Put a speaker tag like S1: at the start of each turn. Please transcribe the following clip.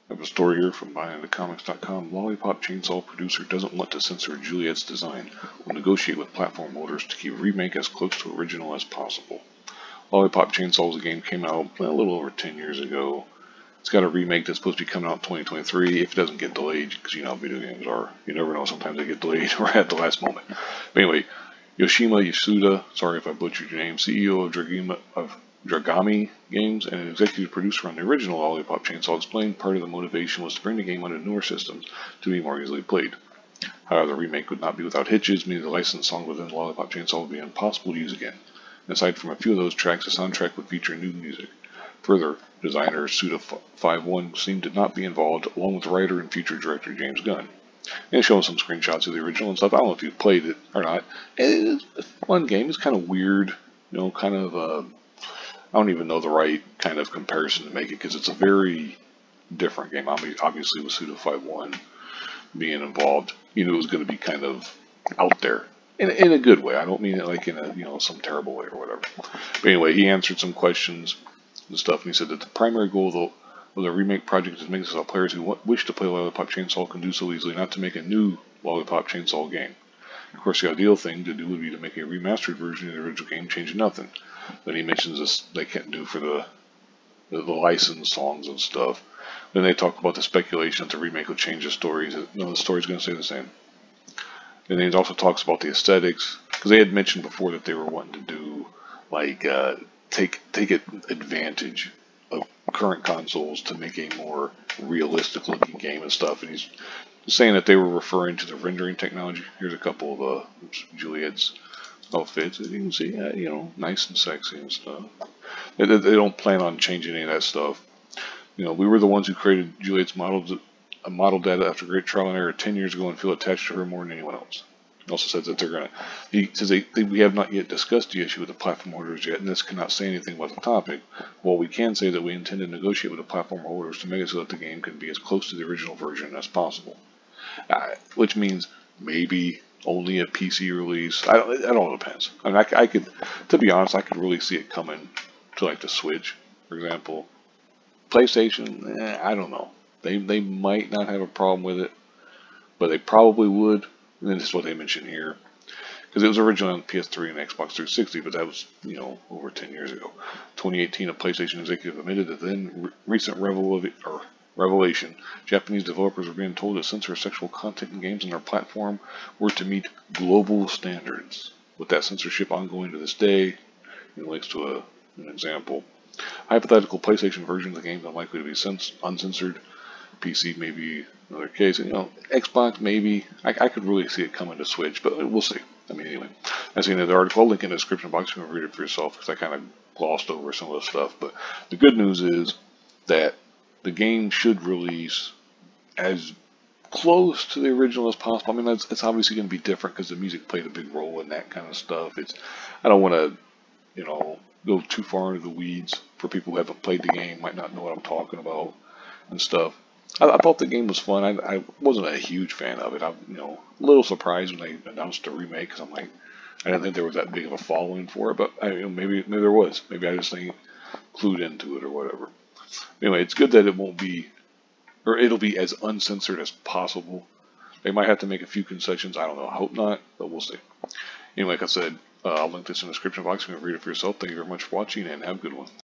S1: I have a story here from BuyIntoComics.com. Lollipop Chainsaw producer doesn't want to censor Juliet's design. Will negotiate with platform holders to keep remake as close to original as possible. Lollipop Chainsaw, game came out a little over 10 years ago. It's got a remake that's supposed to be coming out in 2023 if it doesn't get delayed, because you know how video games are. You never know, sometimes they get delayed or at the last moment. But anyway, Yoshima Yasuda, sorry if I butchered your name, CEO of Dragami Games and an executive producer on the original Lollipop Chainsaw, explained part of the motivation was to bring the game onto newer systems to be more easily played. However, the remake would not be without hitches, meaning the licensed songs within the Lollipop Chainsaw would be impossible to use again. And aside from a few of those tracks, the soundtrack would feature new music. Further, designer Suda51 seemed to not be involved, along with writer and future director James Gunn. And showing some screenshots of the original and stuff. I don't know if you've played it or not. It's a fun game. It's kind of weird, you know, kind of I don't even know the right kind of comparison to make it, because it's a very different game. I mean, obviously with Suda51 being involved, you knew it was going to be kind of out there in a good way. I don't mean it like in a some terrible way or whatever. But anyway, he answered some questions and stuff, and he said that the primary goal of the remake project is to make this allow players who wish to play Lollipop Chainsaw can do so easily, not to make a new Lollipop Chainsaw game. Of course, the ideal thing to do would be to make a remastered version of the original game, changing nothing. Then he mentions this they can't do for the licensed songs and stuff. Then they talk about the speculation that the remake will change the stories. No, the story's going to stay the same. And then he also talks about the aesthetics, because they had mentioned before that they were wanting to do like take advantage of current consoles to make a more realistic looking game and stuff. And he's saying that they were referring to the rendering technology. Here's a couple of Juliet's outfits. As you can see, you know, nice and sexy and stuff. They don't plan on changing any of that stuff. You know, we were the ones who created Juliet's model data after great trial and error 10 years ago and feel attached to her more than anyone else. He also says that they're going to, he says we have not yet discussed the issue with the platform holders yet, and this cannot say anything about the topic. Well, we can say that we intend to negotiate with the platform holders to make it so that the game can be as close to the original version as possible. Which means maybe only a PC release. It all depends. I mean, I could, to be honest, I could really see it coming to like the Switch, for example. PlayStation, I don't know. They might not have a problem with it, but they probably would. And this is what they mentioned here, because it was originally on PS3 and Xbox 360, but that was, you know, over 10 years ago. 2018, a PlayStation executive admitted that then recent revelation, Japanese developers were being told to censor sexual content in games on their platform were to meet global standards. With that censorship ongoing to this day, it links to an example. Hypothetical PlayStation versions of the games are likely to be uncensored. PC maybe another case. You know, Xbox maybe. I could really see it coming to Switch, but we'll see. I mean, anyway, that's the end of the article. I'll link in the description box. You can read it for yourself, because I kind of glossed over some of the stuff. But the good news is that the game should release as close to the original as possible. I mean, it's obviously going to be different because the music played a big role in that kind of stuff. I don't want to, you know, go too far into the weeds for people who haven't played the game, might not know what I'm talking about and stuff. I thought the game was fun. I wasn't a huge fan of it. I'm, you know, a little surprised when they announced a remake, because I'm like, I didn't think there was that big of a following for it, but maybe there was. Maybe I just ain't clued into it or whatever. Anyway, it's good that it won't be, or it'll be as uncensored as possible. They might have to make a few concessions. I don't know. I hope not, but we'll see. Anyway, like I said, I'll link this in the description box. You can read it for yourself. Thank you very much for watching, and have a good one.